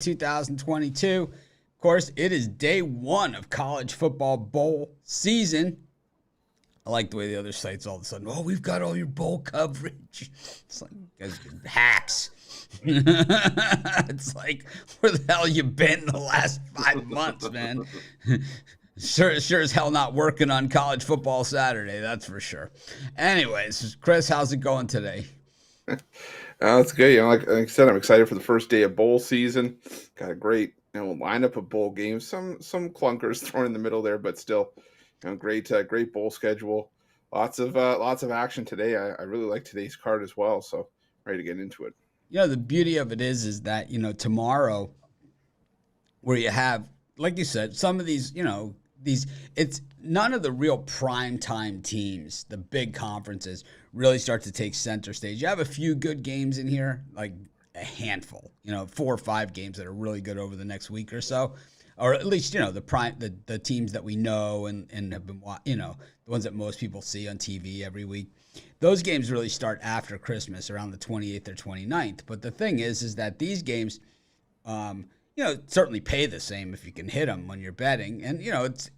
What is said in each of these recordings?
2022. Of course, it is day one of college football bowl season. I like the way the other sites all of a sudden, oh, we've got all your bowl coverage. It's like, you guys are hacks. It's like, where the hell you been the last 5 months, man? Sure as hell not working on college football Saturday, that's for sure. Anyways, Chris, how's it going today? That's good. Like I said, I'm excited for the first day of bowl season. Got a great, lineup of bowl games. Some clunkers thrown in the middle there, but still, great bowl schedule. Lots of action today. I really like today's card as well. So ready to get into it. The beauty of it is that tomorrow, where you have, like you said, some of these, it's none of the real prime time teams, the big conferences, really start to take center stage. You have a few good games in here, like a handful, 4 or 5 games that are really good over the next week or so, or at least the teams that we know and have been, the ones that most people see on TV every week. Those games really start after Christmas, around the 28th or 29th. But the thing is that these games, certainly pay the same if you can hit them when you're betting. And,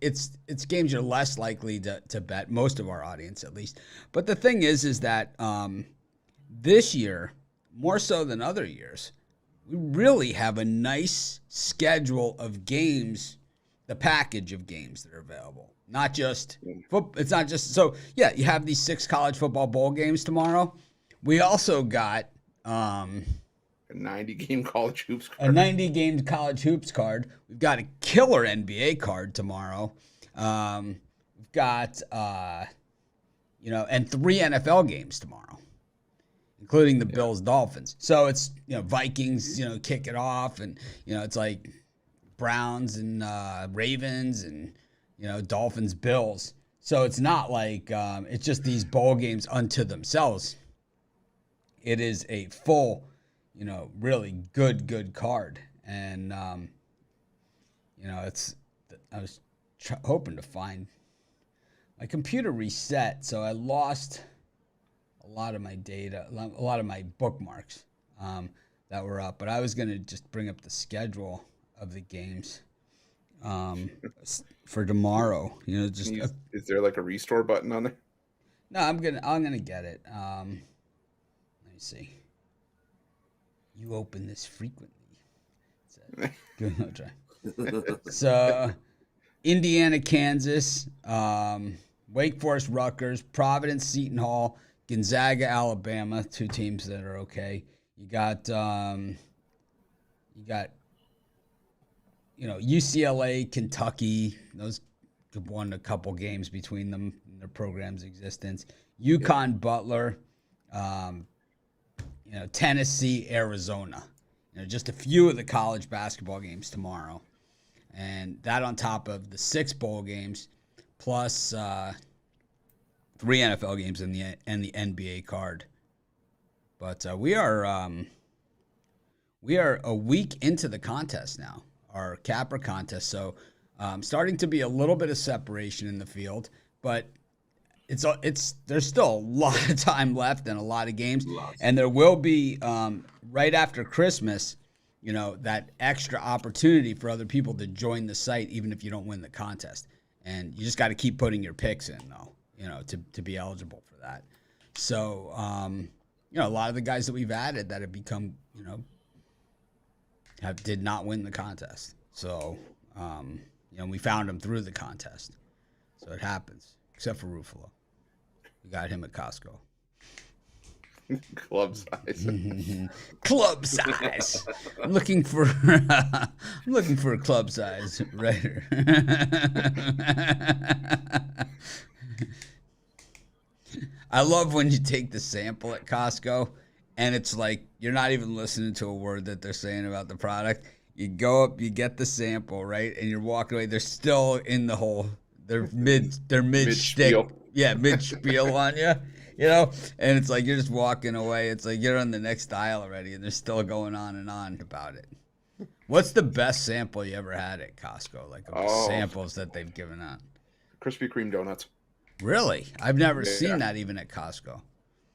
it's games you're less likely to bet, most of our audience at least. But the thing is that this year, more so than other years, we really have a nice schedule of games, the package of games that are available. Not just it's not just so yeah, you have these 6 college football bowl games tomorrow. We also got a 90-game college hoops card. A 90-game college hoops card. We've got a killer NBA card tomorrow. We've got and 3 NFL games tomorrow, including the Bills Dolphins. So it's Vikings kick it off, and it's like Browns and Ravens and Dolphins Bills. So it's not like it's just these bowl games unto themselves. It is a full really good card. And, I was hoping to find my computer reset. So I lost a lot of my data, a lot of my bookmarks that were up, but I was going to just bring up the schedule of the games for tomorrow. Is there like a restore button on there? No, I'm gonna get it. Let me see. You open this frequently. Good, I'll try. So, Indiana, Kansas, Wake Forest, Rutgers, Providence, Seton Hall, Gonzaga, Alabama, 2 teams that are okay. You got UCLA, Kentucky. Those won a couple games between them in their program's existence. UConn, Butler. Tennessee, Arizona. Just a few of the college basketball games tomorrow. And that on top of the 6 bowl games, plus 3 NFL games and the NBA card. But we are a week into the contest now, our Capra contest. So starting to be a little bit of separation in the field, but there's still a lot of time left and a lot of games. And there will be, right after Christmas, that extra opportunity for other people to join the site, even if you don't win the contest. And you just got to keep putting your picks in, though, to be eligible for that. So, a lot of the guys that we've added that have become, did not win the contest. So, we found them through the contest. So it happens, except for Ruffalo. We got him at Costco. Club size. Club size. I'm looking for a club size writer. I love when you take the sample at Costco and it's like you're not even listening to a word that they're saying about the product. You go up, you get the sample, right? And you're walking away. They're still in the whole. They're mid shtick. Yeah, mid spiel on you. And it's like you're just walking away. It's like you're on the next aisle already, and they're still going on and on about it. What's the best sample you ever had at Costco? Like samples that they've given out? Krispy Kreme donuts. Really? I've never seen that even at Costco.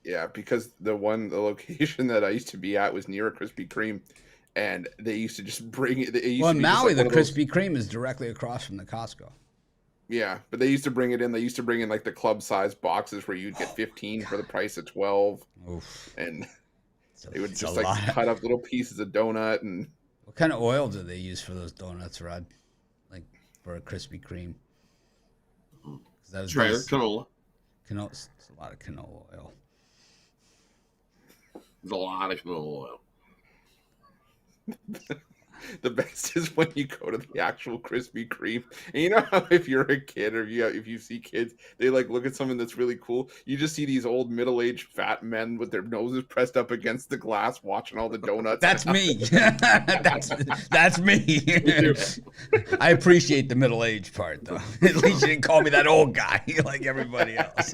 Yeah, because the location that I used to be at was near a Krispy Kreme, and they used to just bring it. It used Well, to in be just Maui, like the one of those. Krispy Kreme is directly across from the Costco. Yeah, but they used to bring it in. They used to bring in like the club size boxes where you'd get 15 for the price of 12, Oof. and It's a, they would it's a just like lot. cut up little pieces of donut and. What kind of oil do they use for those donuts, Rod? Like for a Krispy Kreme? That was Traeger nice. canola. Canola, it's a lot of canola oil. There's a lot of canola oil. The best is when you go to the actual Krispy Kreme, and you know how if you're a kid or if you see kids, they like look at something that's really cool. You just see these old middle-aged fat men with their noses pressed up against the glass, watching all the donuts. That's me. that's me. I appreciate the middle age part, though. At least you didn't call me that old guy like everybody else.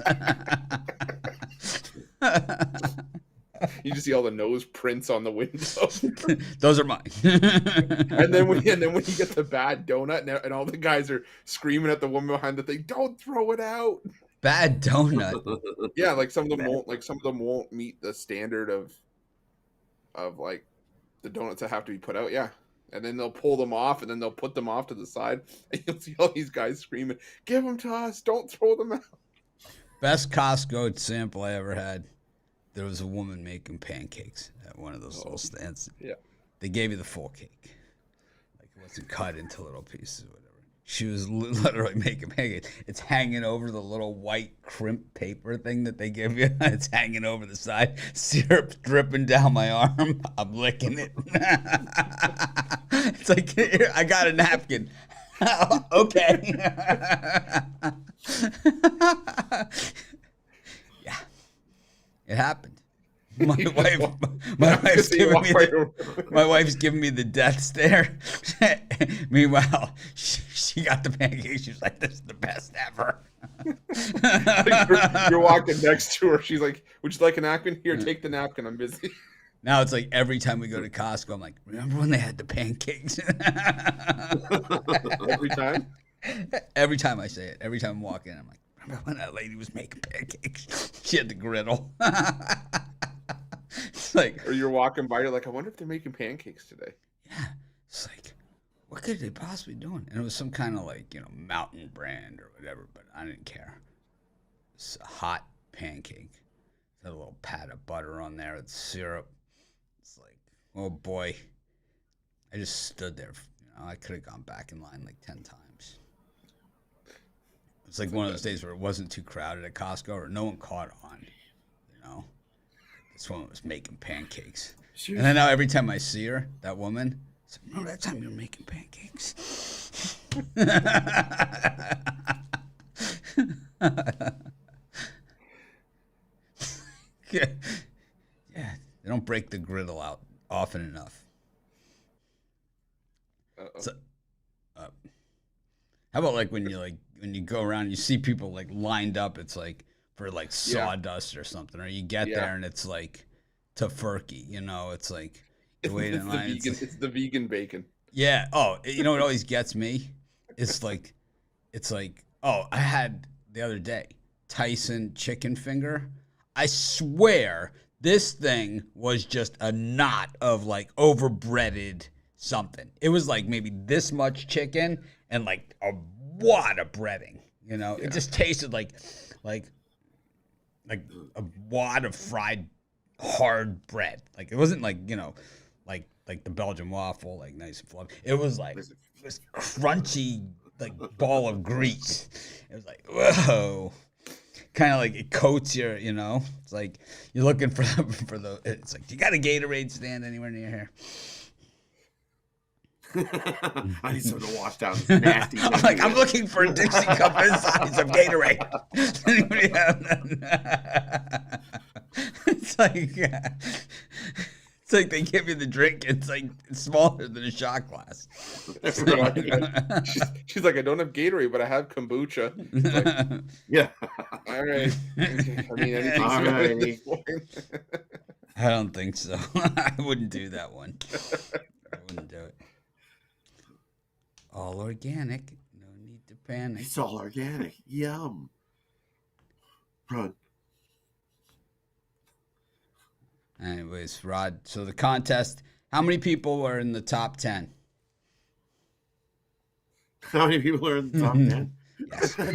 You just see all the nose prints on the window. Those are mine. and then when you get the bad donut and all the guys are screaming at the woman behind the thing, "Don't throw it out!" Bad donut. Yeah, like some of them won't meet the standard of like the donuts that have to be put out. Yeah. And then they'll pull them off, and then they'll put them off to the side, and you'll see all these guys screaming, "Give them to us! Don't throw them out!" Best Costco sample I ever had. There was a woman making pancakes at one of those little stands. Yeah. They gave you the full cake. Like it wasn't cut into little pieces or whatever. She was literally making pancakes. It's hanging over the little white crimp paper thing that they give you. It's hanging over the side. Syrup dripping down my arm. I'm licking it. It's like, here, I got a napkin. Okay. Yeah. It happened. My wife's giving me the death stare. Meanwhile, she got the pancakes. She was like, "This is the best ever." You're walking next to her. She's like, "Would you like a napkin? Here, take the napkin. I'm busy." Now it's like every time we go to Costco, I'm like, "Remember when they had the pancakes?" Every time. Every time I say it, every time I'm walking, I'm like, "Remember when that lady was making pancakes? She had the griddle." It's like, or you're walking by, you're like, "I wonder if they're making pancakes today." Yeah, it's like, what could they possibly be doing? And it was some kind of like, mountain brand or whatever, but I didn't care. It's a hot pancake. It had a little pat of butter on there with syrup. It's like, oh boy. I just stood there. I could have gone back in line like 10 times. It's like one of those days where it wasn't too crowded at Costco or no one caught on, This woman was making pancakes. Seriously? And then now every time I see her, that woman, it's like, remember that time you were making pancakes? Yeah, they don't break the griddle out often enough. So, how about like when you go around and you see people like lined up, it's like for like sawdust or something, or you get there and it's like tofurkey, it's like you wait in line. It's the vegan bacon. Yeah. Oh, what always gets me? It's like, oh, I had the other day Tyson chicken finger. I swear this thing was just a knot of like overbreaded something. It was like maybe this much chicken and like a wad of breading. It just tasted like a wad of fried hard bread. Like it wasn't like like the Belgian waffle, like nice and fluffy. It was like this crunchy like ball of grease. It was like, whoa. Kind of like it coats your, it's like you're looking for it's like, do you got a Gatorade stand anywhere near here? I need something to wash down this nasty. I'm looking for a Dixie cup and size of Gatorade. Anybody have that? It's like they give you the drink. It's like smaller than a shot glass. She's like, I don't have Gatorade, but I have kombucha. Like, yeah. All right. I mean, anything's All right. at this point. I don't think so. I wouldn't do that one. I wouldn't do it. All organic. No need to panic. It's all organic. Yum. Run. Anyways, Rod, so the contest How many people are in the top 10? How many people are in the top 10? Yes. 10.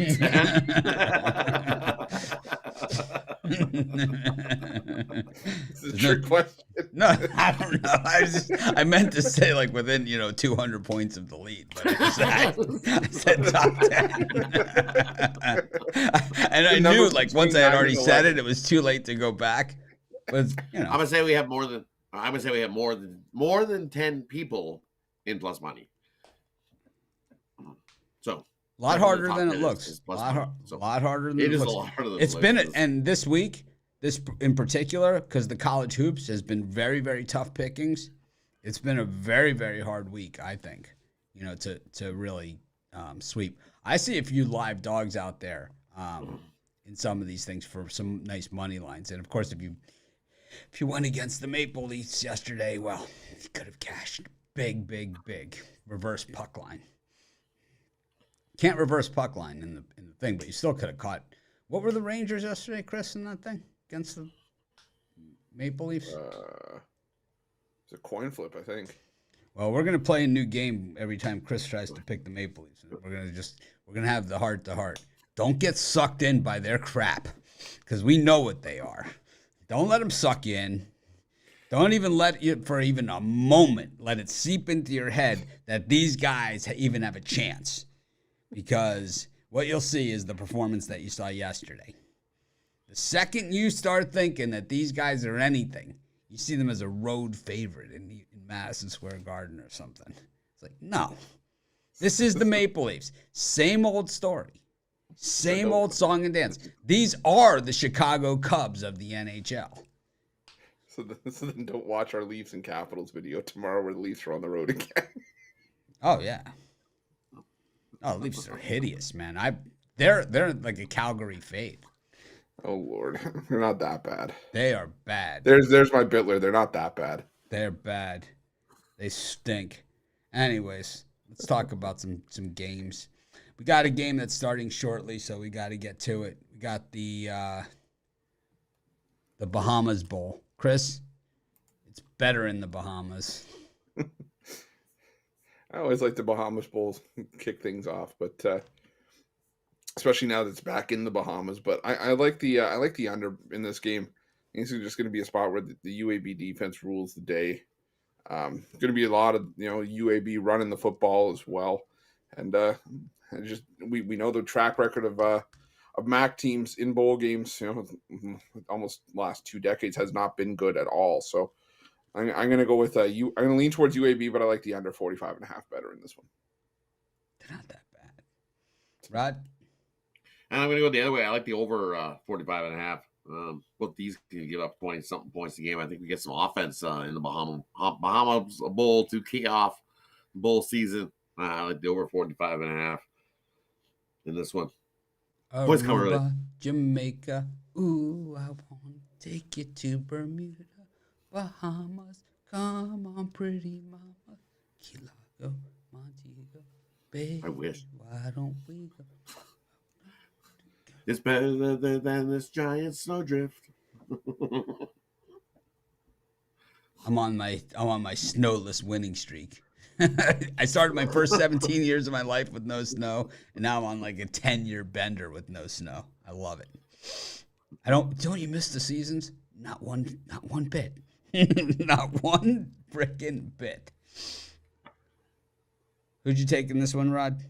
It's a There's trick question. No, I don't know. I meant to say like within 200 points of the lead, but I said top 10. And I knew like once I had already said it, it was too late to go back. But I'm gonna say we have more than 10 people in plus money. So a lot harder than it looks. A lot harder than it looks. It is a lot harder than it's it been looks. and this week, this in particular, because the college hoops has been very, very tough pickings. It's been a very, very hard week, I think. To really sweep. I see a few live dogs out there in some of these things for some nice money lines, and of course, if you went against the Maple Leafs yesterday, well, you could have cashed big reverse puck line. Can't reverse puck line in the thing, but you still could have caught. What were the Rangers yesterday, Chris, in that thing against the Maple Leafs? It's a coin flip, I think. Well, we're gonna play a new game every time Chris tries to pick the Maple Leafs. We're gonna have the heart to heart. Don't get sucked in by their crap, because we know what they are. Don't let them suck you in. Don't even let it for even a moment. Let it seep into your head that these guys even have a chance. Because what you'll see is the performance that you saw yesterday. The second you start thinking that these guys are anything, you see them as a road favorite in Madison Square Garden or something. It's like, no. This is the Maple Leafs. Same old story. Same old song and dance. These are the Chicago Cubs of the NHL. So then don't watch our Leafs and Capitals video tomorrow where the Leafs are on the road again. Oh, yeah. Oh, the Leafs are hideous, man. They're like a Calgary fade. Oh, Lord. They're not that bad. They are bad. There's my Bittler. They're not that bad. They're bad. They stink. Anyways, let's talk about some games. We got a game that's starting shortly, so we got to get to it. We got the Bahamas Bowl. Chris, it's better in the Bahamas. I always like the Bahamas Bowls kick things off, but especially now that it's back in the Bahamas. But I like the under in this game. I think it's just going to be a spot where the UAB defense rules the day. Going to be a lot of UAB running the football as well, and we know the track record of MAC teams in bowl games. Almost last 2 decades has not been good at all. So I'm going to go with I'm going to lean towards UAB, but I like the under 45.5 better in this one. They're not that bad. Rod? And I'm going to go the other way. I like the over 45.5. Both these can give up 20-something points a game. I think we get some offense in the Bahamas Bowl to kick off bowl season. I like the over 45.5 in this one. Boys come early. Jamaica. Ooh, I want to take you to Bermuda. Bahamas, come on, pretty mama. Key Largo, Montego Bay. I wish. Why don't we go? It's better than this giant snowdrift. I'm on my snowless winning streak. I started my first 17 years of my life with no snow, and now I'm on like a 10-year bender with no snow. I love it. Don't you miss the seasons? Not one bit. Not one freaking bit. Who'd you take in this one, Rod?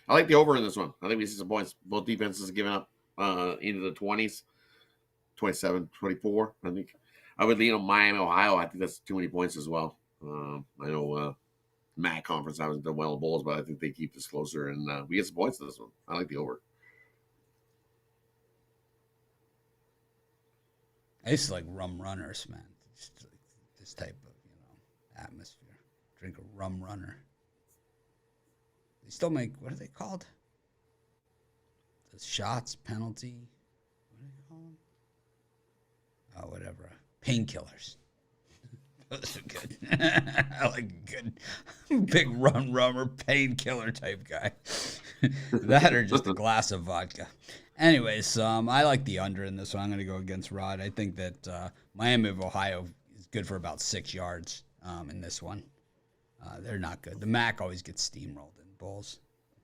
I like the over in this one. I think we see some points. Both defenses are giving up into the 20s, 27, 24, I think. I would lean on Miami, Ohio. I think that's too many points as well. I know MAC conference hasn't done well in bowls, but I think they keep this closer, and we get some points in this one. I like the over. I used to like rum runners, man. Just like this type of atmosphere. Drink a rum runner. They still make, what are they called? The shots, penalty. What do they call them? Oh, whatever. Painkillers. Those are good. I like a good big rummer painkiller type guy. That or just a glass of vodka. Anyways, I like the under in this one. I'm going to go against Rod. I think that Miami of Ohio is good for about 6 yards in this one. They're not good. The MAC always gets steamrolled in bowls.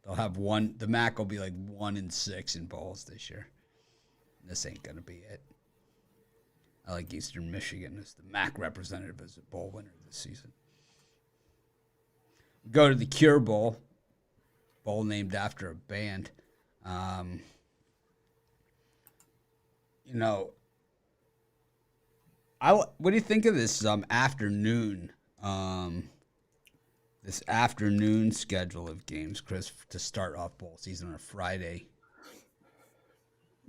They'll have one. The MAC will be like 1-6 in bowls this year. This ain't gonna be it. I like Eastern Michigan as the MAC representative as a bowl winner this season. We go to the Cure Bowl named after a band. You know, what do you think of this afternoon? This afternoon schedule of games, Chris, to start off bowl season on a Friday.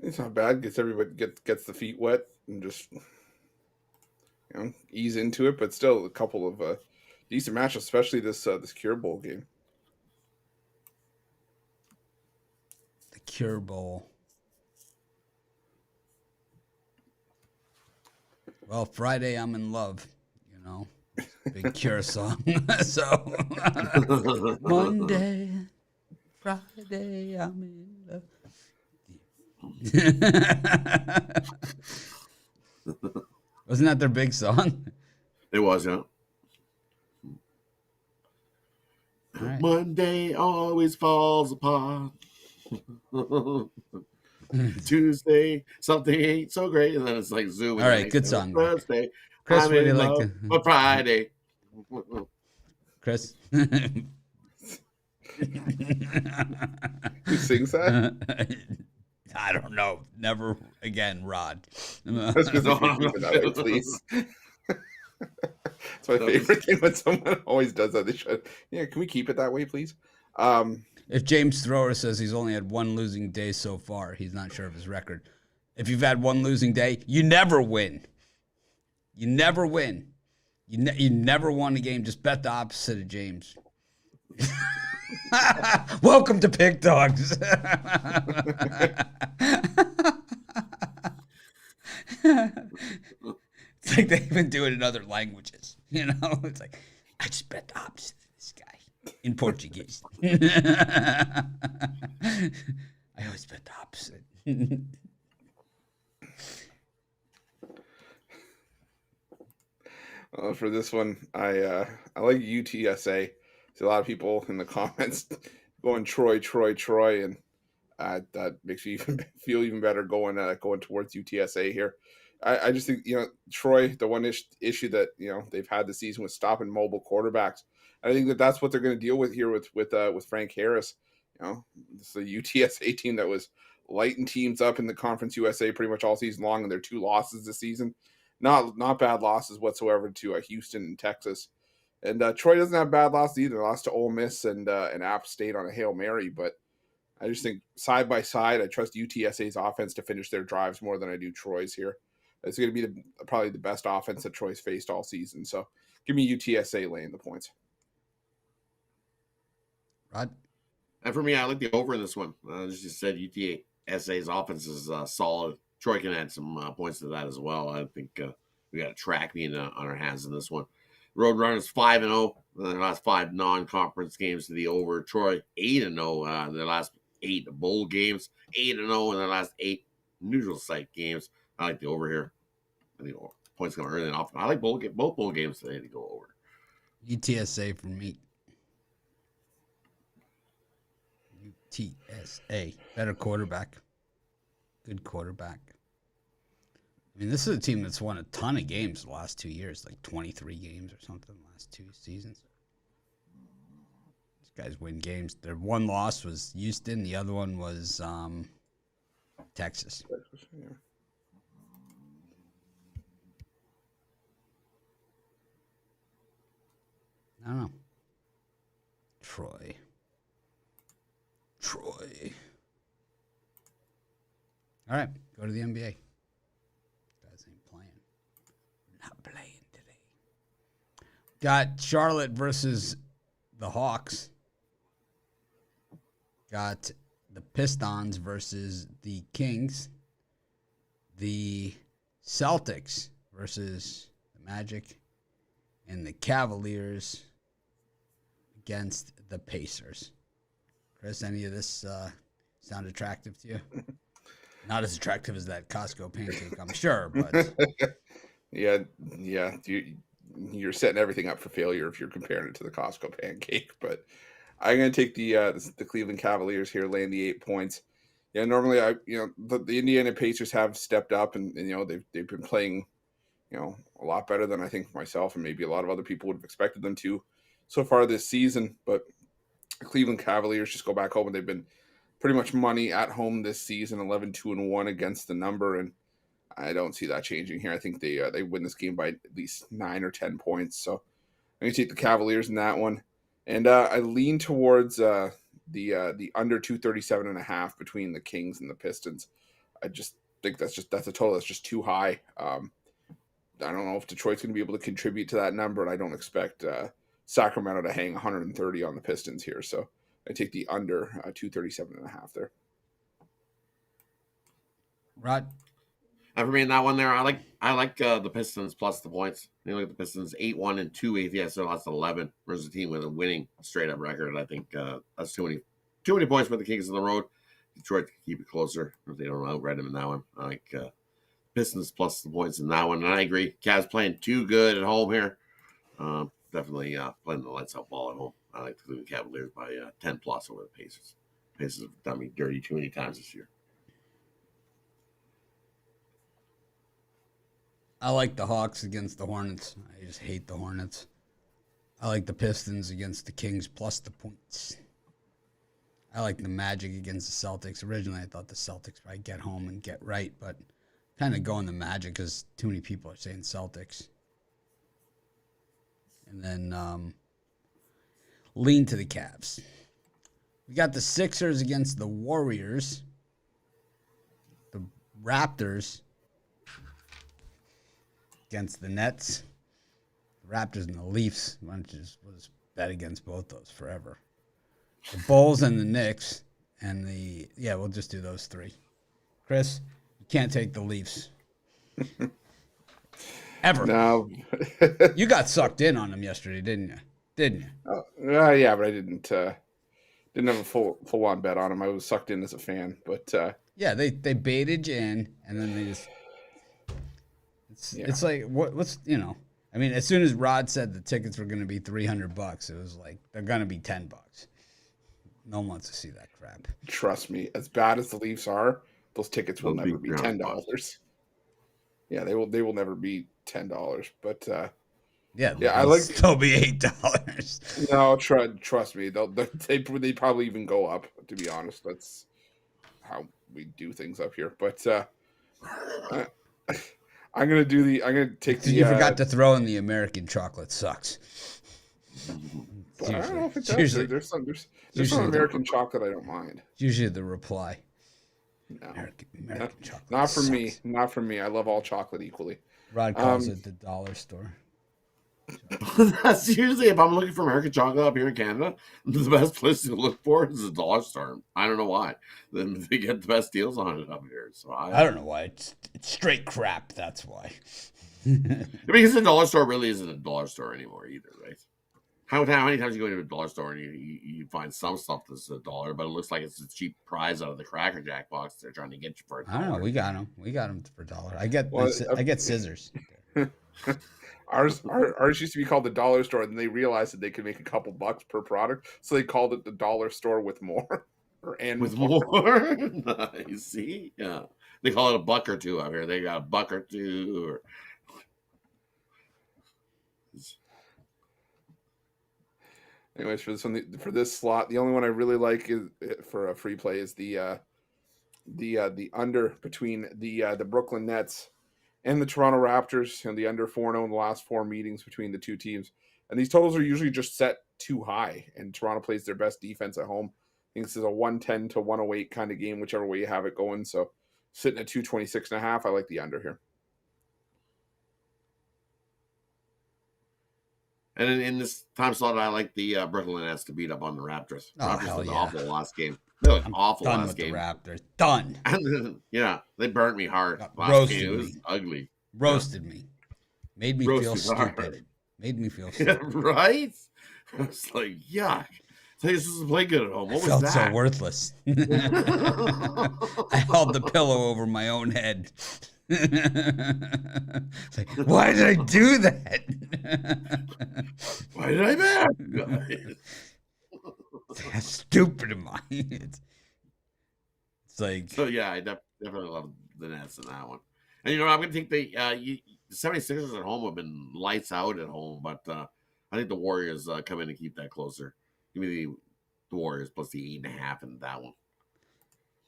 It's not bad. Everybody gets the feet wet and just ease into it. But still, a couple of decent matches, especially this Cure Bowl game. The Cure Bowl. Well, Friday I'm in love, big Cure song. So Monday, Friday I'm in love. Wasn't that their big song? It was, yeah. Right. Monday always falls apart. Tuesday, something ain't so great, and then it's like zooming. All right, good song. Thursday, Chris, I'm what do you in like? love, but Friday. Chris? Who sings that? I don't know. Never again, Rod. That's because keep it that way, please. It's my favorite thing when someone always does that. They should. Yeah, can we keep it that way, please? If James Thrower says he's only had one losing day so far, he's not sure of his record. If you've had one losing day, you never win. You never win. You never won a game. Just bet the opposite of James. Welcome to Pick Dogs. It's like they even do it in other languages. It's like, I just bet the opposite of this guy in Portuguese. I always bet the opposite. For this one, I like UTSA. See a lot of people in the comments going Troy, and that makes me feel even better going towards UTSA here. I just think Troy, the one issue that they've had this season was stopping mobile quarterbacks. I think that's what they're going to deal with here with Frank Harris. It's a UTSA team that was lighting teams up in the Conference USA pretty much all season long, and their 2 losses this season, not bad losses whatsoever to Houston and Texas. And Troy doesn't have bad losses either. They lost to Ole Miss and App State on a Hail Mary, but I just think side by side, I trust UTSA's offense to finish their drives more than I do Troy's here. It's going to be probably the best offense that Troy's faced all season. So give me UTSA laying the points. Rod? And for me, I like the over in this one. As you said, UTSA's offense is solid. Troy can add some points to that as well. I think we got a track meet on our hands in this one. Roadrunners 5-0 in their last 5 non-conference games to the over. Troy 8-0 in their last 8 bowl games. 8-0 in their last 8 neutral site games. I like the over here. I think points going early and often. I like both bowl games today to go over. UTSA for me. UTSA. Better quarterback. Good quarterback. I mean, this is a team that's won a ton of games the last 2 years, like 23 games or something the last 2 seasons. These guys win games. Their one loss was Houston. The other one was Texas. Yeah. I don't know. Troy. All right, go to the NBA. Guys ain't playing. Not playing today. Got Charlotte versus the Hawks. Got the Pistons versus the Kings. The Celtics versus the Magic. And the Cavaliers against the Pacers. Chris, any of this sound attractive to you? Not as attractive as that Costco pancake, I'm sure, but Yeah, yeah. You're setting everything up for failure if you're comparing it to the Costco pancake. But I'm going to take the Cleveland Cavaliers here, laying the 8 points. Yeah, normally the Indiana Pacers have stepped up, and they've been playing a lot better than I think myself and maybe a lot of other people would have expected them to so far this season. But the Cleveland Cavaliers just go back home and they've been pretty much money at home this season, 11-2-1 against the number, and I don't see that changing here. I think they win this game by at least 9 or 10 points. So I'm going to take the Cavaliers in that one, and I lean towards the under 237.5 between the Kings and the Pistons. I just think that's a total that's just too high. I don't know if Detroit's going to be able to contribute to that number, and I don't expect Sacramento to hang 130 on the Pistons here. So I take the under 237.5 there. Rod? And for me in that one there, I like the Pistons plus the points. You know, the Pistons 8-1 and 2 ATS, so that's 11 versus a team with a winning straight up record. I think that's too many points for the Kings on the road. Detroit can keep it closer if they don't outrun them in that one. I like Pistons plus the points in that one, and I agree. Cavs playing too good at home here. Definitely playing the lights out ball at home. I like the Cleveland Cavaliers by 10 plus over the Pacers. Pacers have done me dirty too many times this year. I like the Hawks against the Hornets. I just hate the Hornets. I like the Pistons against the Kings plus the points. I like the Magic against the Celtics. Originally, I thought the Celtics might get home and get right, but kind of going the Magic because too many people are saying Celtics. And then lean to the Cavs. We got the Sixers against the Warriors. The Raptors against the Nets. The Raptors and the Leafs. Why don't you just bet against both those forever? The Bulls and the Knicks. And we'll just do those three. Chris, you can't take the Leafs. Ever. No. You got sucked in on them yesterday, didn't you? Yeah, but I didn't have a full on bet on them. I was sucked in as a fan, but yeah, they baited you in, and then they just it's like what's I mean, as soon as Rod said the tickets were going to be $300, it was like they're going to be $10. No one wants to see that crap. Trust me, as bad as the Leafs are, those tickets will never be $10. Yeah, they will never be $10. But I like still be $8. No, trust me, they probably even go up. To be honest, that's how we do things up here. But I'm gonna take the. You forgot to throw in the American chocolate sucks. But I don't know if it does. There's some American chocolate I don't mind. It's usually the reply. No. American chocolate. Not for sucks. me. Not for me. I love all chocolate equally. Rod calls it the dollar store. That's usually, if I'm looking for American chocolate up here in Canada, the best place to look for is the dollar store. I don't know why. Then they get the best deals on it up here. So I don't know why. It's straight crap. That's why. Because the dollar store really isn't a dollar store anymore either, right? How many times you go into a dollar store and you find some stuff that's $1, but it looks like it's a cheap prize out of the Cracker Jack box they're trying to get you for $1. I don't know. We got them for $1. I get scissors. Ours used to be called the dollar store, and they realized that they could make a couple bucks per product, so they called it the dollar store with more. With more. Nice. See? Yeah. They call it a buck or two out here. They got a buck or two. Anyways, for this slot, the only one I really like is for a free play is the under between the Brooklyn Nets and the Toronto Raptors, and the under 4-0 in the last 4 meetings between the two teams. And these totals are usually just set too high, and Toronto plays their best defense at home. I think this is a 110 to 108 kind of game, whichever way you have it going. So sitting at 226.5, I like the under here. And in this time slot, I like the Brooklyn Nets to beat up on the Raptors. Oh, Raptors hell looked yeah. awful last game. They looked awful Done last with game. the Raptors. Done. And yeah, they burnt me hard last Roasted game. It was me. ugly. Roasted me. Made me feel Roasted hard. stupid. Made me feel Yeah, stupid. right? I was like, yuck. So you're supposed to play good at home. What I was felt that? so worthless. I held the pillow over my own head. It's like, why did I do that? Why did I bet? It's like, how stupid am I? It's like, So yeah, I definitely love the Nets in that one. And I'm going to take the 76ers at home have been lights out at home, but I think the Warriors come in and keep that closer. Give me the Warriors plus the 8.5 in that one.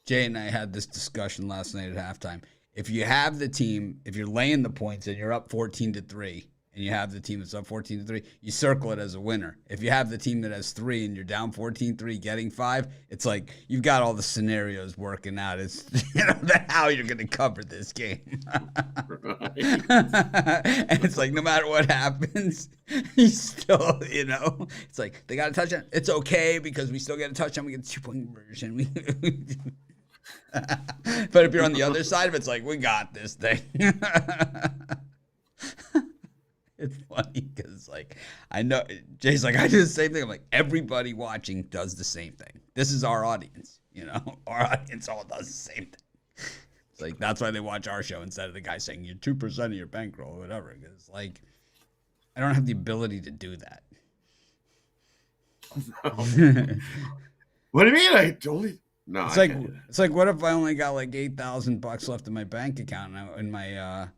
Jay and I had this discussion last night at halftime. If you have the team, if you're laying the points and you're up 14-3, and you have the team that's up 14-3, you circle it as a winner. If you have the team that has 3 and you're down 14-3, getting 5, it's like you've got all the scenarios working out. It's how you're going to cover this game. And it's like no matter what happens, you still, it's like they got a touchdown. It's okay because we still get a touchdown. We get a 2-point conversion. But if you're on the other side of it, it's like we got this thing. It's funny because, I know Jay's like, I do the same thing. I'm like, everybody watching does the same thing. This is our audience, Our audience all does the same thing. It's like, that's why they watch our show instead of the guy saying you're 2% of your bankroll or whatever. Because, I don't have the ability to do that. What do you mean? I totally... No, it's like, what if I only got $8,000 left in my bank account, in my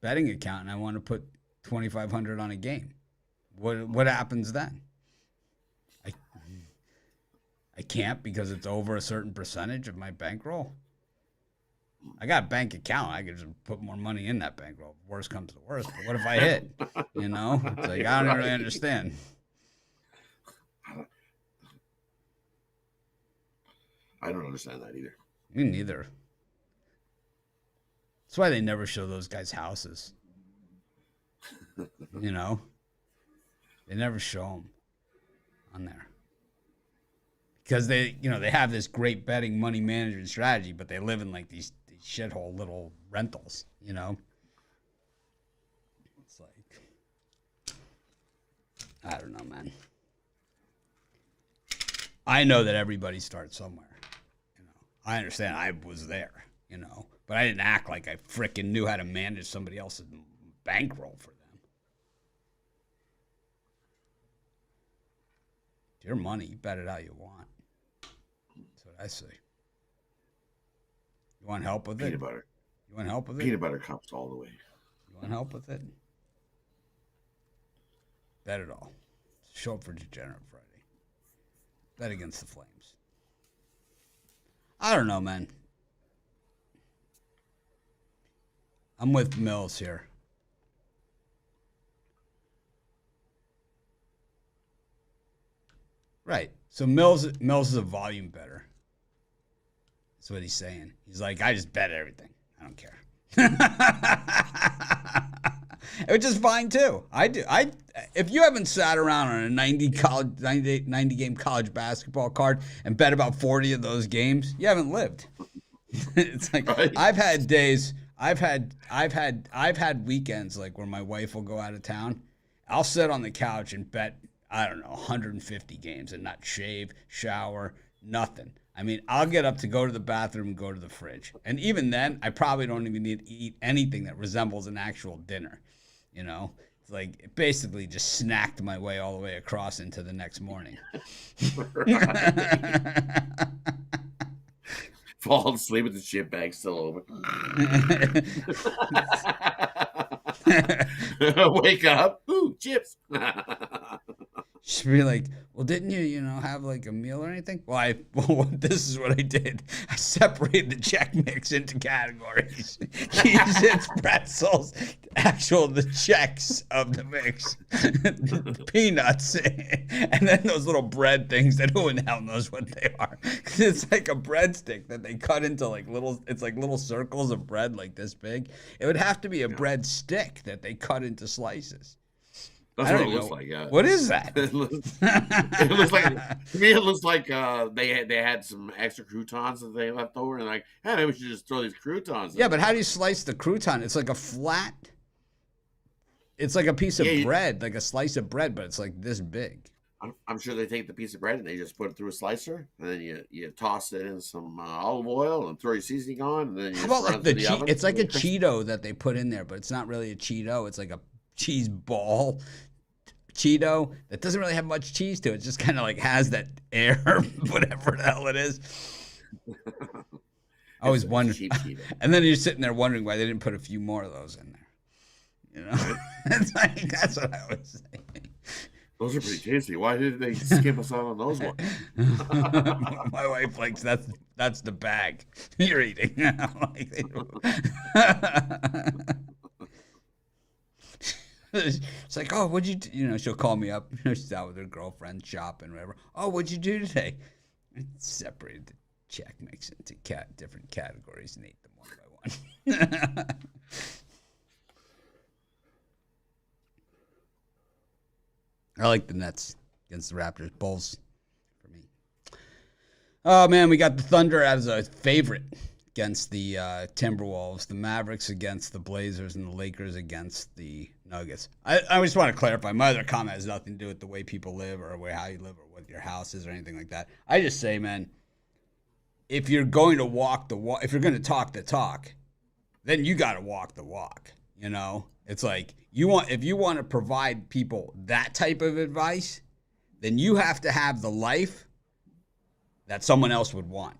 betting account, and I want to put $2,500 on a game? What happens then? I can't because it's over a certain percentage of my bankroll. I got a bank account. I could just put more money in that bankroll. Worst comes to worst. But what if I hit? It's like I don't really understand. I don't understand that either. Me neither. That's why they never show those guys' houses. They never show them on there because they have this great betting money management strategy, but they live in these shithole little rentals. It's like, I don't know, man. I know that everybody starts somewhere. I understand I was there, but I didn't act like I frickin' knew how to manage somebody else's bankroll for them. It's your money. You bet it how you want. That's what I say. You want help with it? Peanut butter. You want help with it? Peanut butter cups all the way. You want help with it? Bet it all. Show up for Degenerate Friday. Bet against the Flames. I don't know, man. I'm with Mills here. Right. So Mills is a volume better. That's what he's saying. He's like, I just bet everything. I don't care. Which is fine too. I do. If you haven't sat around on a 90 game college basketball card and bet about 40 of those games, you haven't lived. It's like right. I've had days. I've had weekends where my wife will go out of town. I'll sit on the couch and bet 150 games and not shave, shower, nothing. I mean, I'll get up to go to the bathroom and go to the fridge. And even then, I probably don't even need to eat anything that resembles an actual dinner. It's like it basically just snacked my way all the way across into the next morning. Fall asleep with the shit bag still open. Wake up. Ooh, chips. She'd be like, well, didn't you, have a meal or anything? Well, this is what I did. I separated the Chex Mix into categories. Cheez-Its, pretzels, the Chex of the mix, the peanuts, and then those little bread things that who in hell knows what they are. It's like a breadstick that they cut into little circles of bread this big. It would have to be a bread stick that they cut into slices. That's what it looks like. Yeah. What is that? It looks like to me. It looks like they had some extra croutons that they left over, and hey, maybe we should just throw these croutons. Yeah, but how do you slice the crouton? It's like a flat. It's like a piece of bread, like a slice of bread, but it's this big. I'm sure they take the piece of bread and they just put it through a slicer, and then you toss it in some olive oil and throw your seasoning on, and then you How just about run like it the through the oven. It's like a Crispy. Cheeto that they put in there, but it's not really a Cheeto. It's like a cheese ball Cheeto that doesn't really have much cheese to it. It just kind of like has that air, whatever the hell it is. I It's always a wonder. cheap Cheeto, And then you're sitting there wondering why they didn't put a few more of those in there. You know, right? it's like, that's what I would say. Those are pretty tasty. Why did they skip us out on those ones? My wife likes that's the bag you're eating. It's like, oh, what'd you do? You know, she'll call me up. She's out with her girlfriend shopping, whatever. Oh, what'd you do today? I separated the check mix into different categories and ate them one by one. I like the Nets against the Raptors. Bulls for me. Oh, man, we got the Thunder as a favorite against the Timberwolves, the Mavericks against the Blazers, and the Lakers against the Nuggets. I just want to clarify. My other comment has nothing to do with the way people live or how you live or what your house is or anything like that. I just say, man, if you're going to walk the walk, if you're going to talk the talk, then you got to walk the walk. You know, it's like if you want to provide people that type of advice, then you have to have the life that someone else would want.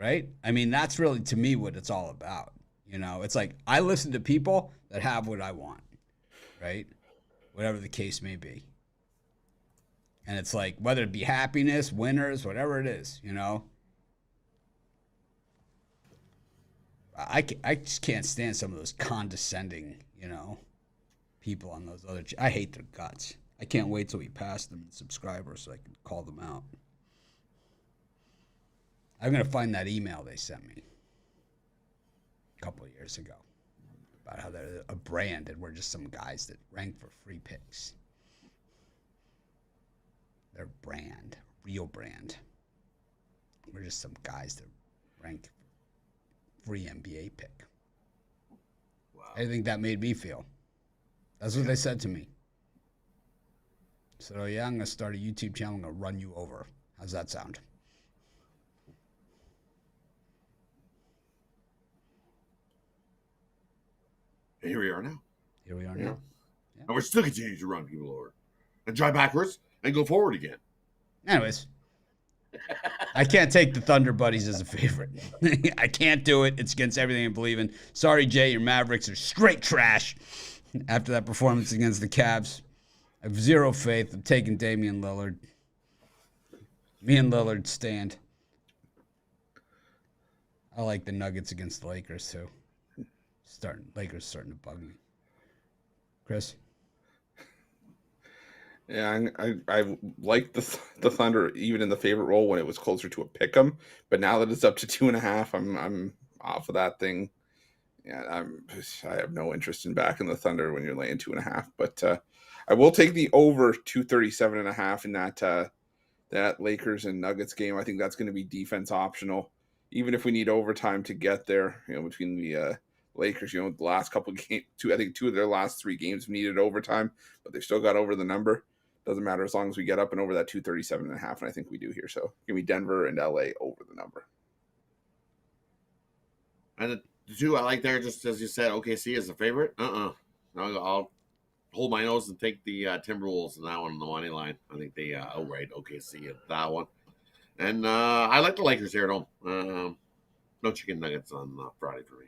Right? I mean, that's really, to me, what it's all about. You know, it's like I listen to people that have what I want, right? Whatever the case may be. And it's like, whether it be happiness, winners, whatever it is, you know. I just can't stand some of those condescending, you know, people on those other. I hate their guts. I can't wait till we pass them in subscribers so I can call them out. I'm going to find that email they sent me a couple of years ago about how they're a brand and we're just some guys that rank for free picks. They're a brand, real brand. We're just some guys that rank free NBA pick. Wow. I think that made me feel. That's what they said to me. So, oh yeah, I'm going to start a YouTube channel. I'm going to run you over. How's that sound? And here we are now. Here we are Yeah. now. And we're still continuing to run people over and drive backwards and go forward again. Anyways, I can't take the Thunder Buddies as a favorite. I can't do it. It's against everything I believe in. Sorry, Jay, your Mavericks are straight trash after that performance against the Cavs. I have zero faith. I'm taking Damian Lillard. Me and Lillard stand. I like the Nuggets against the Lakers, too. Lakers starting to bug me. Chris? Yeah, I like the Thunder even in the favorite role when it was closer to a pick 'em, but now that it's up to 2.5, I'm off of that thing. Yeah, I have no interest in backing the Thunder when you're laying 2.5, but I will take the over 237.5 in that Lakers and Nuggets game. I think that's going to be defense optional, even if we need overtime to get there. You know, between the Lakers, you know, the last couple of games, I think 2 of their last 3 games needed overtime, but they still got over the number. Doesn't matter as long as we get up and over that 237.5, and I think we do here. So give me Denver and LA over the number. And the 2 I like there, just as you said, OKC is a favorite. I'll hold my nose and take the Timberwolves in that one on the money line. I think they outright OKC at that one. And I like the Lakers here at home. No chicken nuggets on Friday for me.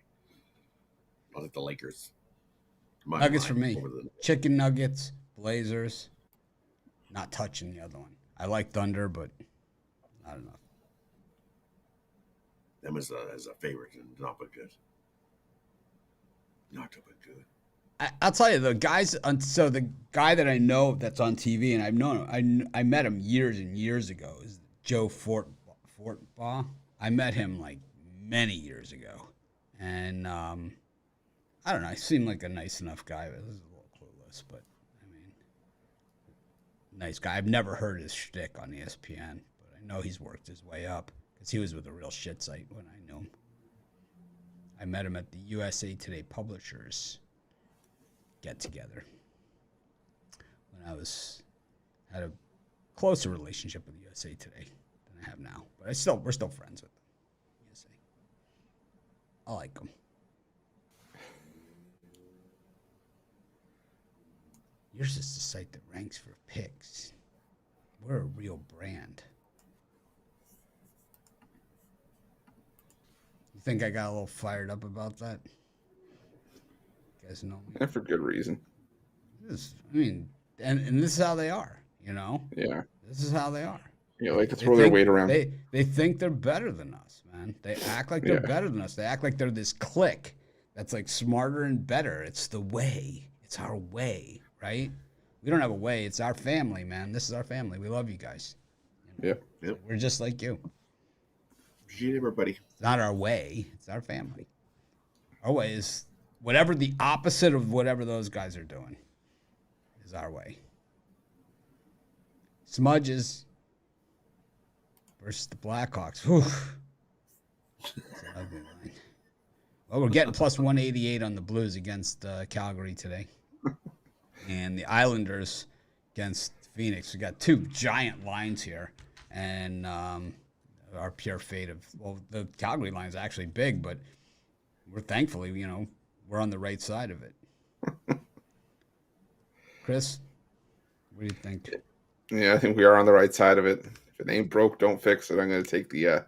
I like the Lakers. Nuggets for me. Chicken nuggets, Blazers. Not touching the other one. I like Thunder, but not enough. Them as a favorite and not but good. Not but good. I'll tell you, the guys. So the guy that I know that's on TV, and I've known him. I met him years and years ago. Is Joe Fortbaugh. I met him like many years ago, and I don't know. He seemed like a nice enough guy. But this is a little clueless, but I mean, nice guy. I've never heard his shtick on ESPN, but I know he's worked his way up because he was with a real shit site when I knew him. I met him at the USA Today Publishers get together when I had a closer relationship with USA Today than I have now. But we're still friends with them. USA. I like them. Yours is the site that ranks for picks. We're a real brand. You think I got a little fired up about that? You guys know me. And for good reason. And this is how they are, you know? Yeah. This is how they are. Yeah, like to throw their weight around. They think they're better than us, man. They act like they're better than us. They act like they're this clique that's like smarter and better. It's the way. It's our way, right? We don't have a way. It's our family, man. This is our family. We love you guys. You know? Yep. We're just like you. Appreciate everybody. It's not our way. It's our family. Our way is whatever the opposite of whatever those guys are doing is our way. Smudges versus the Blackhawks. Whew. That's an ugly line. Well, we're getting plus 188 on the Blues against Calgary today. And the Islanders against Phoenix. We got two giant lines here. And our pure fate of, well, the Calgary line is actually big, but we're thankfully, we're on the right side of it. Chris, what do you think? Yeah, I think we are on the right side of it. If it ain't broke, don't fix it. I'm going to take the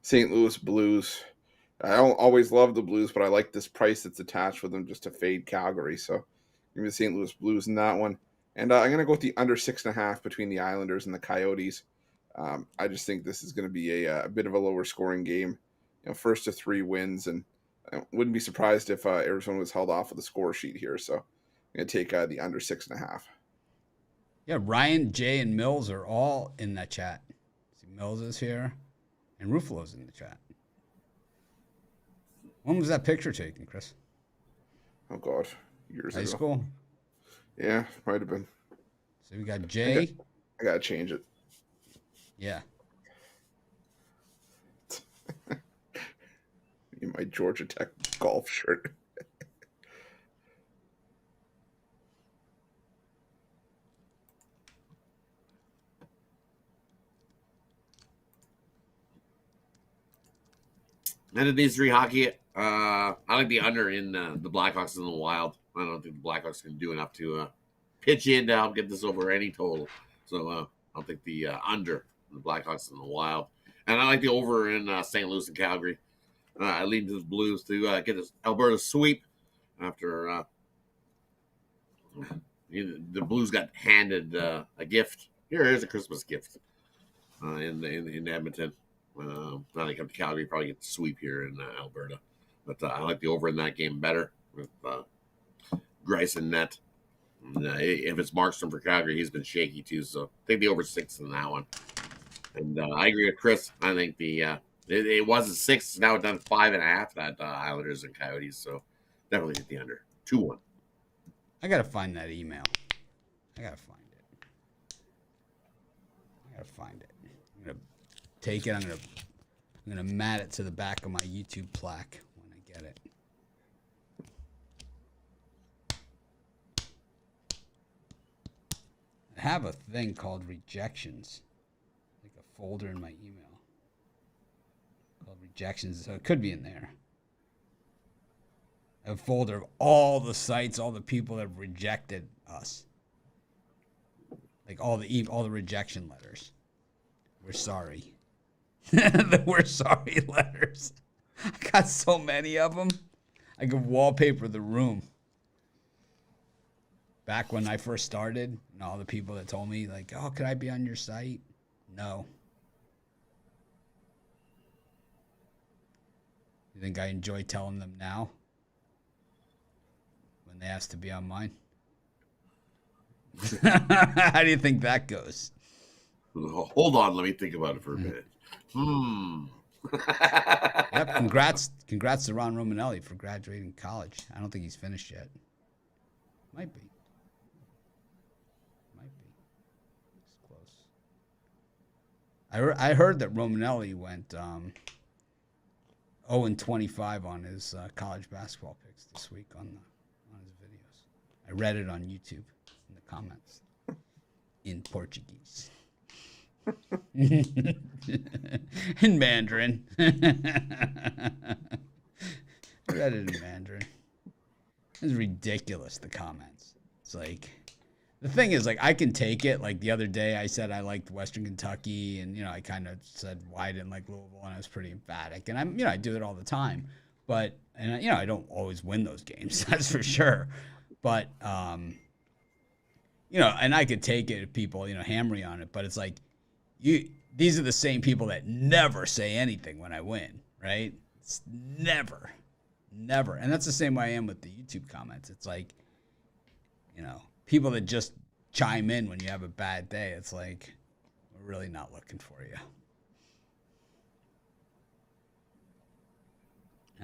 St. Louis Blues. I don't always love the Blues, but I like this price that's attached with them just to fade Calgary. So give me the St. Louis Blues in that one. And I'm going to go with the under 6.5 between the Islanders and the Coyotes. I just think this is going to be a bit of a lower scoring game. First to 3 wins, and I wouldn't be surprised if Arizona was held off of the score sheet here. So I'm going to take the under 6.5. Yeah, Ryan, Jay, and Mills are all in that chat. See, Mills is here, and Ruffalo's in the chat. When was that picture taken, Chris? Oh, God. Years ago. High school? Yeah, might have been. So we got Jay. I got to change it. Yeah. In my Georgia Tech golf shirt. And in these 3 hockey, I like the under in the Blackhawks and the Wild. I don't think the Blackhawks can do enough to pitch in to help get this over any total. So I'll take the under in the Blackhawks and the Wild. And I like the over in St. Louis and Calgary. I lean to the Blues to get this Alberta sweep after the Blues got handed a gift. Here's a Christmas gift in Edmonton. Now they come to Calgary, probably get the sweep here in Alberta. But I like the over in that game better with Grice and net. If it's Markstrom for Calgary, he's been shaky too. So take the over 6 in that one. And I agree with Chris. I think it was a 6, now it's done 5.5. That Islanders and Coyotes. So definitely get the under 2-1. I gotta find that email. I gotta find it. I'm gonna take it. I'm gonna mat it to the back of my YouTube plaque when I get it. I have a thing called rejections, like a folder in my email called rejections. So it could be in there. A folder of all the sites, all the people that have rejected us, like all the rejection letters. We're sorry. The we're sorry letters. I got so many of them. I could wallpaper the room. Back when I first started, and all the people that told me, like, oh, could I be on your site? No. You think I enjoy telling them now? When they ask to be on mine? How do you think that goes? Hold on, let me think about it for a minute. Yep, congrats to Ron Romanelli for graduating college. I don't think he's finished yet. Might be. It's close. I heard that Romanelli went 0-25 on his college basketball picks this week on his videos. I read it on YouTube in the comments. in Portuguese. In Mandarin. Read it in Mandarin. It's ridiculous, the comments. It's like, the thing is, like, I can take it. Like, the other day I said I liked Western Kentucky, and, I kind of said why I didn't like Louisville, and I was pretty emphatic. And I do it all the time. But, and I don't always win those games, that's for sure. But, and I could take it if people, hammer me on it. But it's like, these are the same people that never say anything when I win, right? It's never. And that's the same way I am with the YouTube comments. It's like, people that just chime in when you have a bad day. It's like, we're really not looking for you.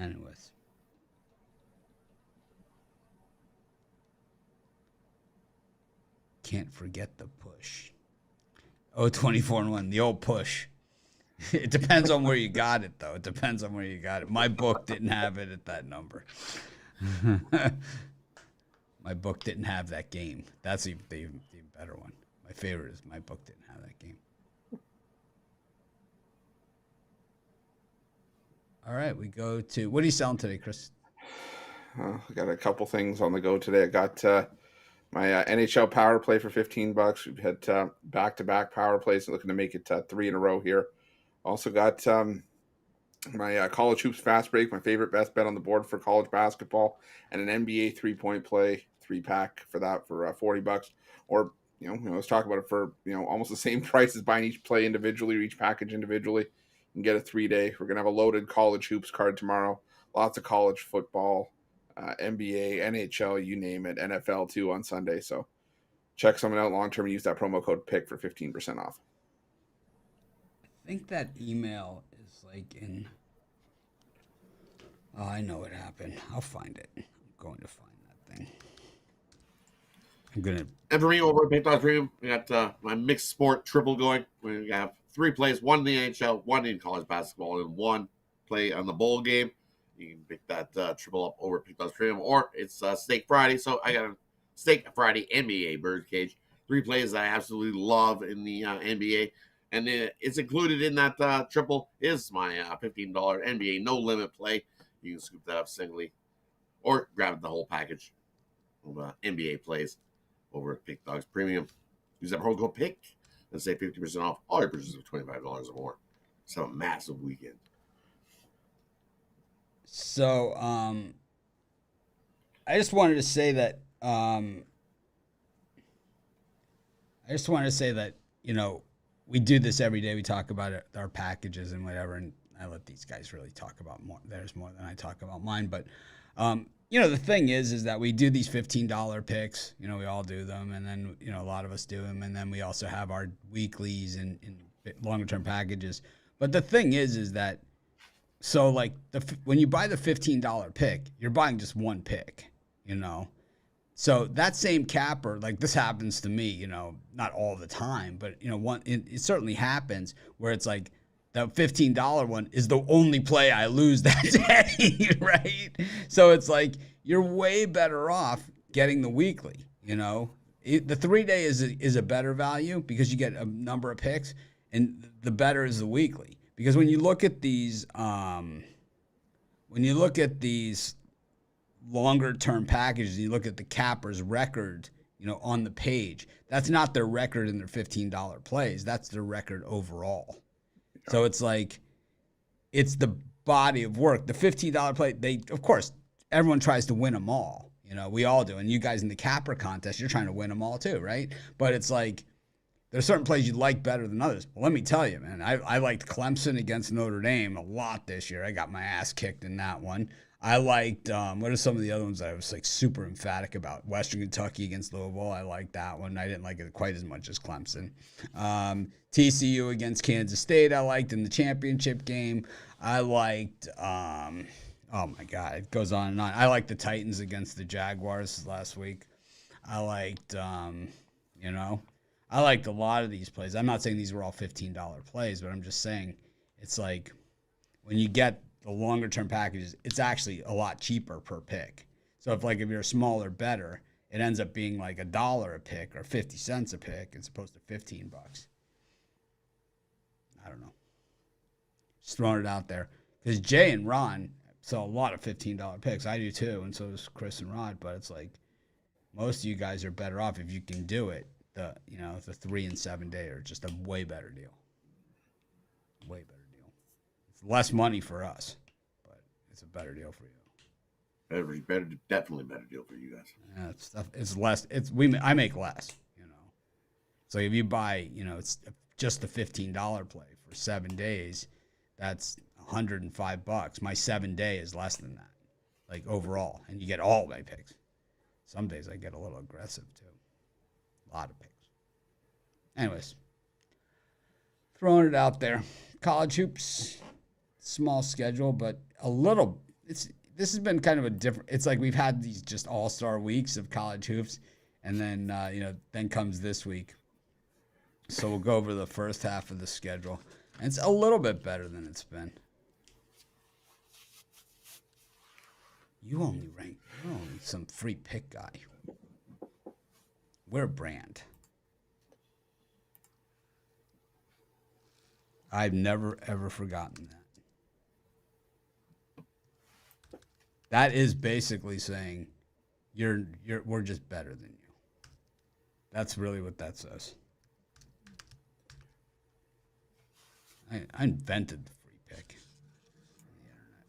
Anyways. Can't forget the push. 24-1, the old push. It depends on where you got it, though. It depends on where you got it. My book didn't have it at that number. My book didn't have that game. That's the better one. My favorite is my book didn't have that game. All right, we go to, what are you selling today, Chris? I got a couple things on the go today. I got my NHL power play for $15. We've had back-to-back power plays, looking to make it 3 in a row here. Also got my college hoops fast break, my favorite best bet on the board for college basketball, and an NBA 3-point play 3-pack for that for $40. Or let's talk about it for almost the same price as buying each play individually or each package individually. You can get a 3-day. We're gonna have a loaded college hoops card tomorrow. Lots of college football, NBA, NHL, you name it, NFL too on Sunday. So check someone out long term. Use that promo code PICK for 15% off. I think that email is like in. Oh, I know what happened. I'll find it. I'm going to find that thing. And for me, over at Pick Premium, we got my mixed sport triple going. We have 3 plays: 1 in the NHL, 1 in college basketball, and 1 play on the bowl game. You can pick that triple up over at Pick Premium, or it's Steak Friday. So I got a Steak Friday NBA Birdcage. 3 plays that I absolutely love in the NBA. And it's included in that triple is my $15 NBA No Limit play. You can scoop that up singly or grab the whole package of NBA plays over at Pick Dogs Premium. Use that promo code PICK and save 50% off all your purchases of $25 or more. It's a massive weekend. So, I just wanted to say that, we do this every day. We talk about it, our packages and whatever, and I let these guys really talk about theirs more than I talk about mine. But, the thing is that we do these $15 picks. We all do them, and then, a lot of us do them, and then we also have our weeklies and longer-term packages. But the thing is that, so, like, when you buy the $15 pick, you're buying just one pick, So that same capper, like this happens to me, not all the time, but, it certainly happens where it's like the $15 one is the only play I lose that day, right? So it's like you're way better off getting the weekly, The 3-day is a better value because you get a number of picks, and the better is the weekly. Because when you look at these longer term packages, you look at the capper's record, on the page, that's not their record in their $15 plays. That's their record overall. So it's like, it's the body of work. The $15 play, of course, everyone tries to win them all. We all do. And you guys in the capper contest, you're trying to win them all too, right? But it's like, there's certain plays you like better than others. Well, let me tell you, man, I liked Clemson against Notre Dame a lot this year. I got my ass kicked in that one. I liked, what are some of the other ones that I was like super emphatic about? Western Kentucky against Louisville. I liked that one. I didn't like it quite as much as Clemson. TCU against Kansas State I liked in the championship game. I liked, oh my God, it goes on and on. I liked the Titans against the Jaguars last week. I liked, I liked a lot of these plays. I'm not saying these were all $15 plays, but I'm just saying it's like when you get the longer term packages, it's actually a lot cheaper per pick. So if you're a smaller bettor, it ends up being like $1 a pick or 50 cents a pick as opposed to $15. I don't know. Just throwing it out there. Because Jay and Ron sell a lot of $15 picks. I do too, and so does Chris and Rod. But it's like most of you guys are better off if you can do it. The 3 and 7 day are just a way better deal. Way better deal. It's less money for us, but it's a better deal for you. Definitely better deal for you guys. Yeah, it's less. I make less. So if you buy, it's just the $15 play for 7 days, that's $105. My 7 day is less than that, like overall, and you get all my picks. Some days I get a little aggressive too. A lot of picks. Anyways, throwing it out there. College hoops, small schedule, but a little. This has been kind of a different. It's like we've had these just all-star weeks of college hoops, and then then comes this week. So we'll go over the first half of the schedule, and it's a little bit better than it's been. You're only some free pick guy. We're a brand. I've never, ever forgotten that. That is basically saying we're just better than you. That's really what that says. I invented the free pick on the internet.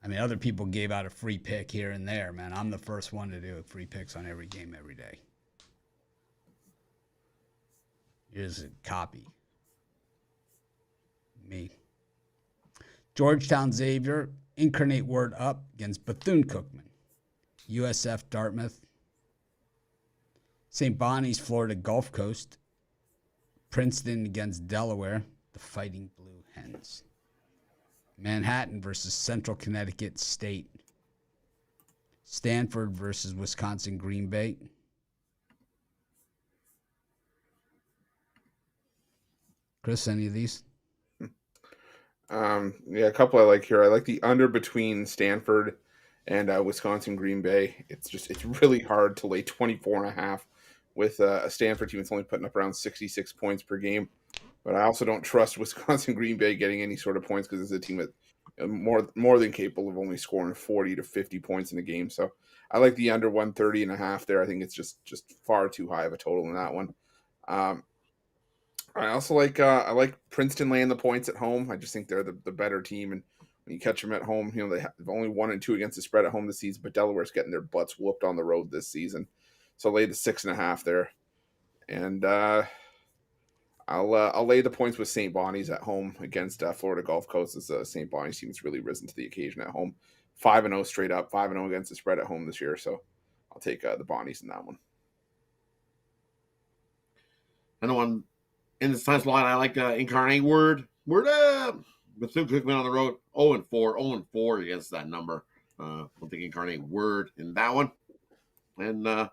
I mean, other people gave out a free pick here and there, man. I'm the first one to do free picks on every game every day. Here's a copy. Me. Georgetown Xavier, Incarnate Word up against Bethune-Cookman. USF Dartmouth. St. Bonnie's Florida Gulf Coast. Princeton against Delaware, the Fighting Blue Hens. Manhattan versus Central Connecticut State. Stanford versus Wisconsin Green Bay. Chris, any of these? A couple I like here. I like the under between Stanford and Wisconsin Green Bay. It's really hard to lay 24.5 with a Stanford team that's only putting up around 66 points per game. But I also don't trust Wisconsin Green Bay getting any sort of points because it's a team that more than capable of only scoring 40 to 50 points in a game. So I like the under 130.5 there. I think it's just far too high of a total in that one. I also I like Princeton laying the points at home. I just think they're the better team, and when you catch them at home, they've only 1 and 2 against the spread at home this season. But Delaware's getting their butts whooped on the road this season, so lay the 6.5 there, and I'll lay the points with St. Bonnie's at home against Florida Gulf Coast. As St. Bonnie's team has really risen to the occasion at home, 5-0 straight up, 5-0 against the spread at home this year. So I'll take the Bonnies in that one. And the one in this time slot, I like Incarnate Word. Word up! Bethune-Cookman on the road, 0-4, 0-4 against that number. I'll take Incarnate Word in that one. And I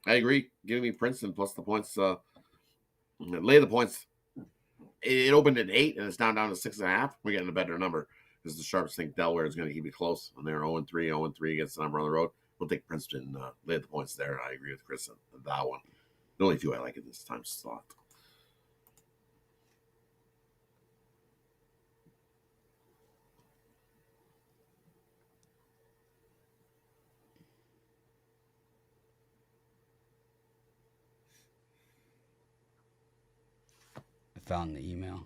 agree. Give me Princeton plus the points. Lay the points. It opened at 8 and it's down to 6.5. We're getting a better number because the Sharps think Delaware is going to keep it close. And they're 0-3 against the number on the road. We'll take Princeton. Lay the points there. I agree with Chris on that one. The only two I like in this time slot. Found the email.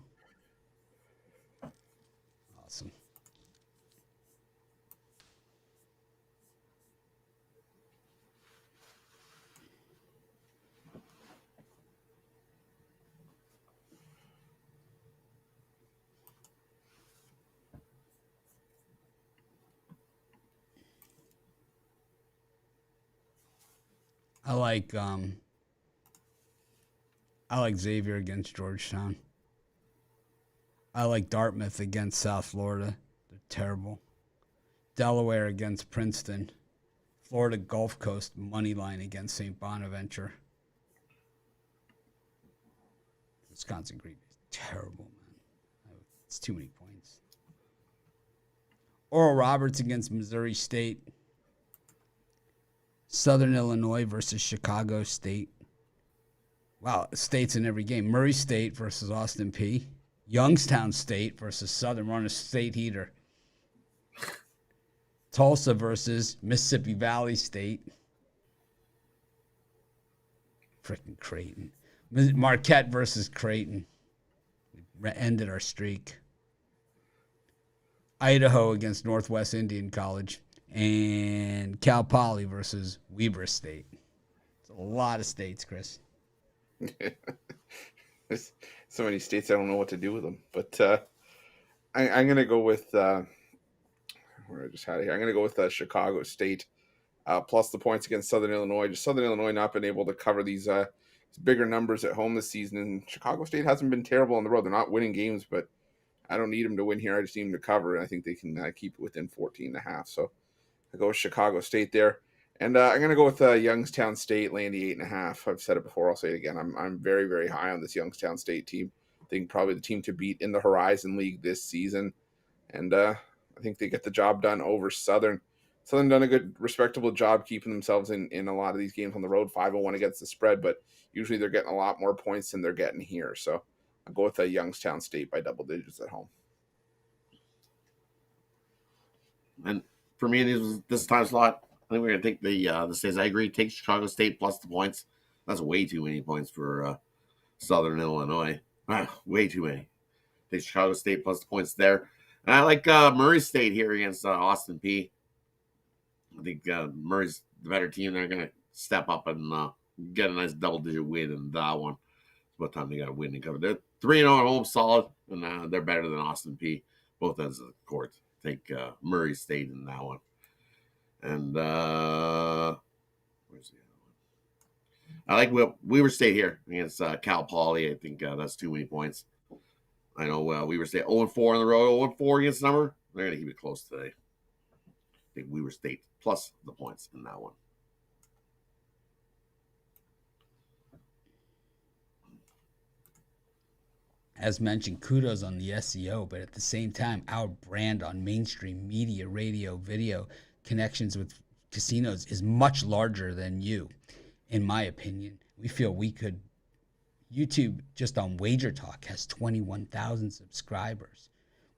Awesome. I like Xavier against Georgetown. I like Dartmouth against South Florida. They're terrible. Delaware against Princeton. Florida Gulf Coast money line against St. Bonaventure. Wisconsin Green Bay is terrible, man. It's too many points. Oral Roberts against Missouri State. Southern Illinois versus Chicago State. Wow, states in every game. Murray State versus Austin P. Youngstown State versus Southern. We're on a state heater. Tulsa versus Mississippi Valley State. Freaking Creighton. Marquette versus Creighton. We ended our streak. Idaho against Northwest Indian College. And Cal Poly versus Weber State. It's a lot of states, Chris. There's so many states I don't know what to do with them. But I'm going to go with where I just had it here. I'm going to go with Chicago State plus the points against Southern Illinois. Just Southern Illinois not been able to cover these bigger numbers at home this season, and Chicago State hasn't been terrible on the road. They're not winning games, but I don't need them to win here. I just need them to cover, and I think they can keep it within 14.5. So I go with Chicago State there. And I'm going to go with Youngstown State, laying the 8.5. I've said it before. I'll say it again. I'm very, very high on this Youngstown State team. I think probably the team to beat in the Horizon League this season. And I think they get the job done over Southern. Southern done a good, respectable job keeping themselves in a lot of these games on the road, 5-1 against the spread. But usually they're getting a lot more points than they're getting here. So I'll go with Youngstown State by double digits at home. And for me, this time slot, I think we're going to take the states. I agree. Take Chicago State plus the points. That's way too many points for Southern Illinois. Way too many. Take Chicago State plus the points there. And I like Murray State here against Austin P. I think Murray's the better team. They're going to step up and get a nice double-digit win in that one. It's about time they got to win and cover. They're 3-0 at home, solid, and they're better than Austin P. Both ends of the court. Take Murray State in that one. And where's the other one? I like Weber State here against Cal Poly. I think that's too many points. I know Weber State 0-4 on the road, 0-4 against number. They're going to keep it close today. I think Weber State plus the points in that one. As mentioned, kudos on the SEO, but at the same time, our brand on mainstream media, radio, video, connections with casinos is much larger than you, in my opinion. We feel we could. YouTube, just on Wager Talk, has 21,000 subscribers.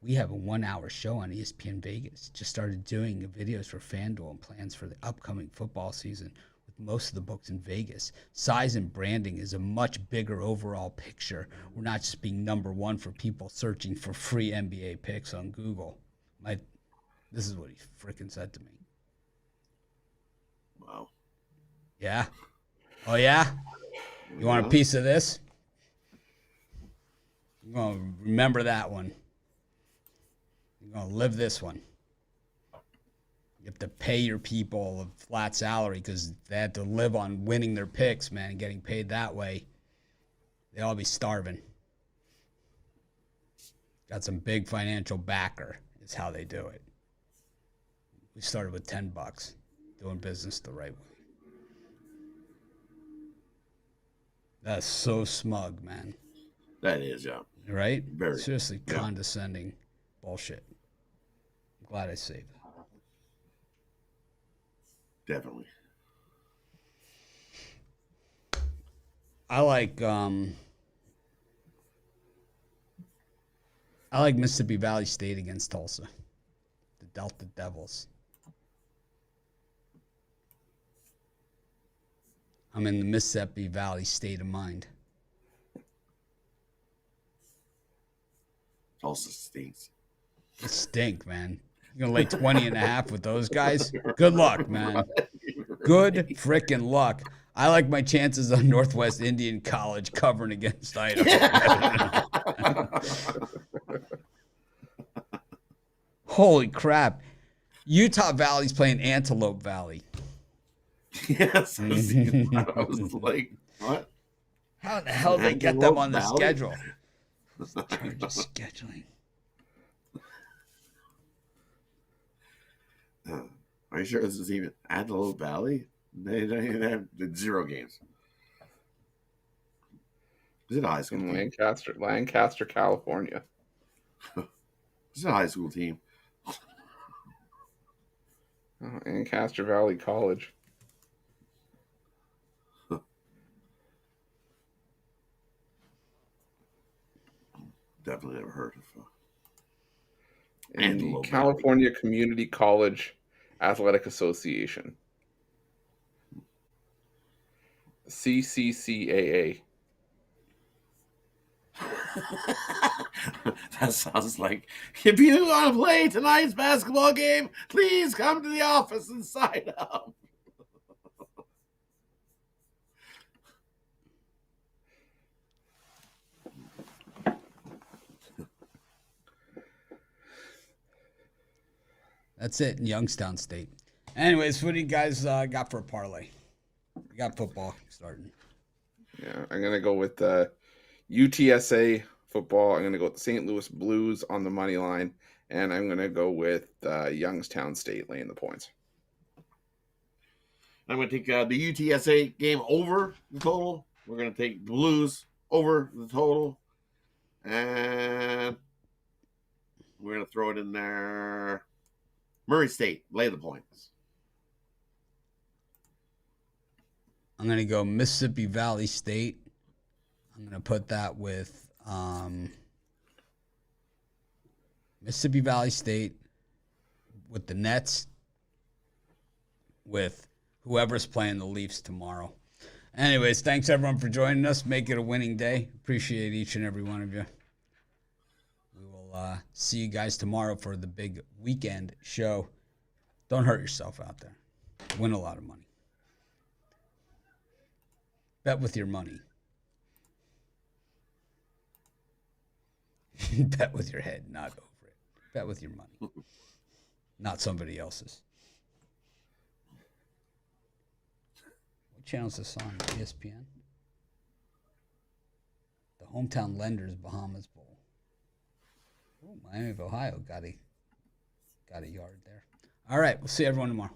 We have a 1-hour show on ESPN Vegas. Just started doing videos for FanDuel and plans for the upcoming football season with most of the books in Vegas. Size and branding is a much bigger overall picture. We're not just being number one for people searching for free NBA picks on Google. This is what he freaking said to me. Wow. Yeah? Oh, yeah? You want a piece of this? You're going to remember that one. You're going to live this one. You have to pay your people a flat salary because they have to live on winning their picks, man, and getting paid that way. They all be starving. Got some big financial backer is how they do it. We started with $10, doing business the right way. That's so smug, man. That is, yeah. Right? Very. Seriously, condescending bullshit. I'm glad I saved that. Definitely. I like Mississippi Valley State against Tulsa. The Delta Devils. I'm in the Mississippi Valley state of mind. Tulsa stinks. It stink, man. You're going to lay 20.5 with those guys? Good luck, man. Good freaking luck. I like my chances on Northwest Indian College covering against Idaho. Holy crap. Utah Valley's playing Antelope Valley. Yes. I was like, what? How the hell did they get them on the Valley? schedule? Dude, just scheduling. Are you sure this is even Antelope Valley? They have 0 games. Is it a high school In team? Lancaster, California. Is it a high school team? Lancaster Valley College. definitely never heard of. And the California Community College Athletic Association. CCCAA. That sounds like, if you want to play tonight's basketball game, please come to the office and sign up. That's it in Youngstown State. Anyways, what do you guys got for a parlay? We got football starting. Yeah, I'm going to go with UTSA football. I'm going to go with the St. Louis Blues on the money line. And I'm going to go with Youngstown State laying the points. I'm going to take the UTSA game over the total. We're going to take Blues over the total. And we're going to throw it in there. Murray State, lay the points. I'm going to go Mississippi Valley State. I'm going to put that with Mississippi Valley State, with the Nets, with whoever's playing the Leafs tomorrow. Anyways, thanks everyone for joining us. Make it a winning day. Appreciate each and every one of you. We will see you guys tomorrow for the big weekend show. Don't hurt yourself out there. Win a lot of money. Bet with your money. Bet with your head, not over it. Bet with your money. Not somebody else's. What channel is this on? ESPN? The Hometown Lenders Bahamas Bowl. Oh, Miami of Ohio got a yard there. All right, we'll see everyone tomorrow.